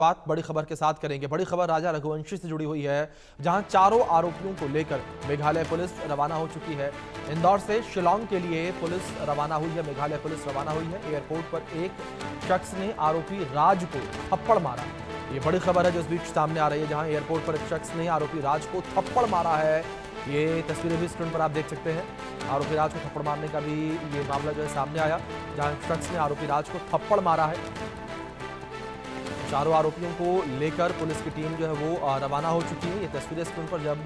बात बड़ी खबर के साथ करेंगे। बड़ी खबर राजा रघुवंशी से जुड़ी हुई है, जहां चारों आरोपियों को लेकर मेघालय पुलिस रवाना हो चुकी है। इंदौर से शिलांग के लिए पुलिस रवाना हुई है, मेघालय पुलिस रवाना हुई है। एयरपोर्ट पर एक शख्स ने आरोपी राज को थप्पड़ मारा। ये बड़ी खबर है जो इस बीच सामने आ रही है, जहां एयरपोर्ट पर एक शख्स ने आरोपी राज को थप्पड़ मारा है। ये तस्वीरें भी स्क्रीन पर आप देख सकते हैं। आरोपी राज को थप्पड़ मारने का भी ये मामला जो है सामने आया, जहां शख्स ने आरोपी राज को थप्पड़ मारा है। चारों आरोपियों को लेकर पुलिस की टीम जो है वो रवाना हो चुकी है। ये तस्वीरें स्क्रीन पर जब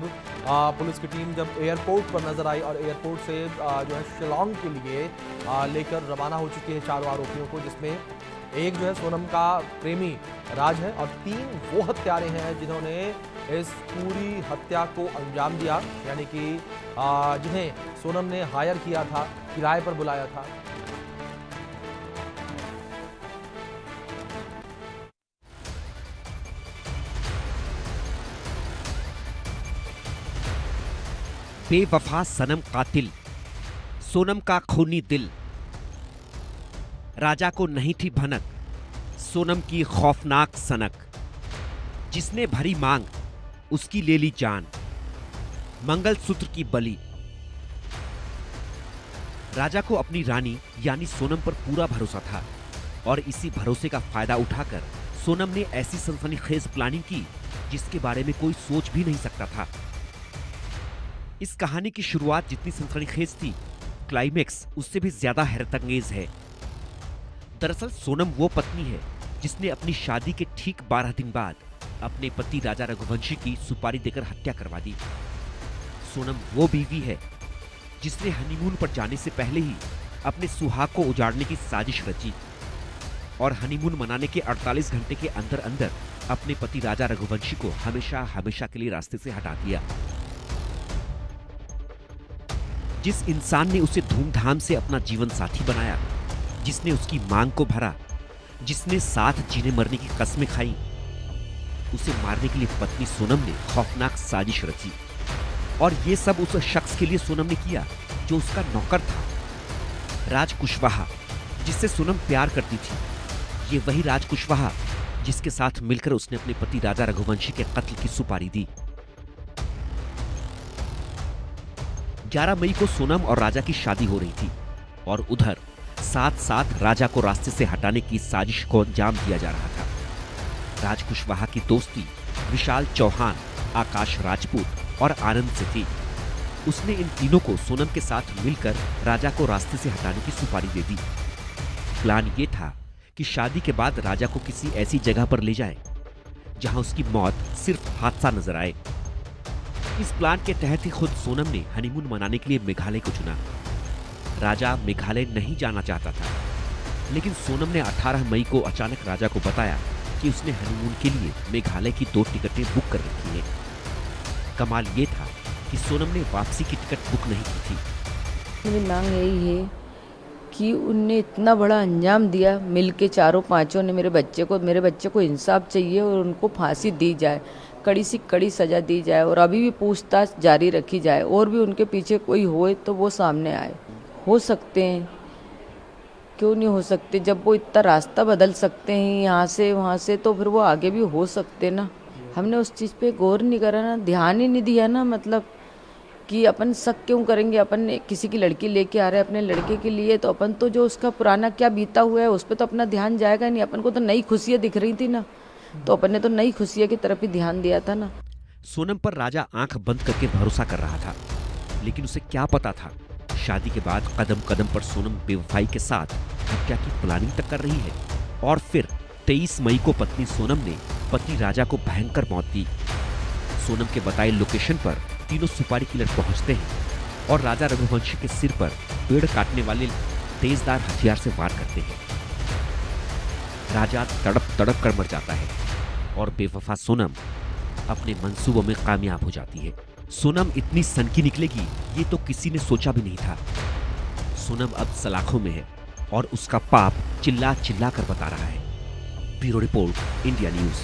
पुलिस की टीम जब एयरपोर्ट पर नजर आई और एयरपोर्ट से जो है शिलांग के लिए लेकर रवाना हो चुकी है चारों आरोपियों को, जिसमें एक जो है सोनम का प्रेमी राज है और 3 वो हत्यारे हैं जिन्होंने इस पूरी हत्या को अंजाम दिया, यानी कि जिन्हें सोनम ने हायर किया था, किराए पर बुलाया था। बेवफा सनम कातिल, सोनम का खूनी दिल। राजा को नहीं थी भनक, सोनम की खौफनाक सनक। जिसने भरी मांग उसकी ले ली जान, मंगलसूत्र की बलि। राजा को अपनी रानी यानी सोनम पर पूरा भरोसा था और इसी भरोसे का फायदा उठाकर सोनम ने ऐसी सनसनीखेज प्लानिंग की जिसके बारे में कोई सोच भी नहीं सकता था। इस कहानी की शुरुआत जितनी सनसनीखेज थी, क्लाइमेक्स उससे भी ज्यादा हैरतअंगेज है। दरअसल सोनम वो पत्नी है जिसने अपनी शादी के ठीक 12 दिन बाद अपने पति राजा रघुवंशी की सुपारी देकर हत्या करवा दी। सोनम वो बीवी है जिसने हनीमून पर जाने से पहले ही अपने सुहाग को उजाड़ने की साजिश रची और हनीमून मनाने के 48 घंटे के अंदर अंदर अपने पति राजा रघुवंशी को हमेशा हमेशा के लिए रास्ते से हटा दिया। जिस इंसान ने उसे धूमधाम से अपना जीवन साथी बनाया, जिसने उसकी मांग को भरा, जिसने साथ जीने मरने की कस्में खाई, उसे मारने के लिए पत्नी सोनम ने खौफनाक साजिश रची। और ये सब उस शख्स के लिए सोनम ने किया जो उसका नौकर था, राज कुशवाहा, जिससे सोनम प्यार करती थी। ये वही राज कुशवाहा जिसके साथ मिलकर उसने अपने पति राजा रघुवंशी के कत्ल की सुपारी दी। 11 मई को सोनम और राजा की शादी हो रही थी और उधर साथ साथ राजा को रास्ते से हटाने की साजिश को अंजाम दिया जा रहा था। राज कुशवाहा की दोस्ती विशाल चौहान, आकाश राजपूत और आनंद से थी। उसने इन तीनों को सोनम के साथ मिलकर राजा को रास्ते से हटाने की सुपारी दे दी। प्लान ये था कि शादी के बाद राजा को किसी ऐसी जगह पर ले जाए जहां उसकी मौत सिर्फ हादसा नजर आए। इस प्लान के तहत ही खुद सोनम ने हनीमून मनाने के लिए मेघालय को चुना। राजा मेघालय नहीं जाना चाहता था, लेकिन सोनम ने 18 मई को अचानक राजा को बताया कि उसने हनीमून के लिए मेघालय की 2 टिकटें बुक कर रखी हैं। कमाल ये था कि सोनम ने वापसी की टिकट बुक नहीं की थी। मेरी मांग यही है कि उनने इतना बड़ा अंजाम दिया, मिलके चारों पांचों ने मेरे बच्चे को इंसाफ चाहिए और उनको फांसी दी जाए, कड़ी से कड़ी सजा दी जाए और अभी भी पूछताछ जारी रखी जाए और भी उनके पीछे कोई होए तो वो सामने आए। हो सकते हैं, क्यों नहीं हो सकते? जब वो इतना रास्ता बदल सकते हैं यहाँ से वहाँ से, तो फिर वो आगे भी हो सकते ना। हमने उस चीज़ पे गौर नहीं करा ना, ध्यान ही नहीं दिया ना। मतलब कि अपन शक क्यों करेंगे? अपन किसी की लड़की लेके आ रहे हैं अपने लड़के के लिए, तो अपन तो जो उसका पुराना क्या बीता हुआ है उस पर तो अपना ध्यान जाएगा नहीं। अपन को तो नई खुशियाँ दिख रही थी ना, तो अपन ने तो नई खुशियों की तरफ ही ध्यान दिया था ना। सोनम पर राजा आंख बंद करके भरोसा कर रहा था, लेकिन उसे क्या पता था शादी के बाद कदम कदम पर सोनम बेवफाई के साथ हत्या की प्लानिंग तक कर रही है। और फिर 23 मई को पत्नी सोनम ने पति राजा को भयंकर मौत दी। सोनम के बताए लोकेशन पर तीनों सुपारी किलर पहुंचते हैं और राजा रघुवंशी के सिर पर पेड़ काटने वाले तेजदार हथियार से वार करते हैं। राजा तड़प तड़प कर मर जाता है और बेवफा सोनम अपने मंसूबों में कामयाब हो जाती है। सोनम इतनी सनकी निकलेगी ये तो किसी ने सोचा भी नहीं था। सोनम अब सलाखों में है और उसका पाप चिल्ला चिल्ला कर बता रहा है। Bureau report, India news.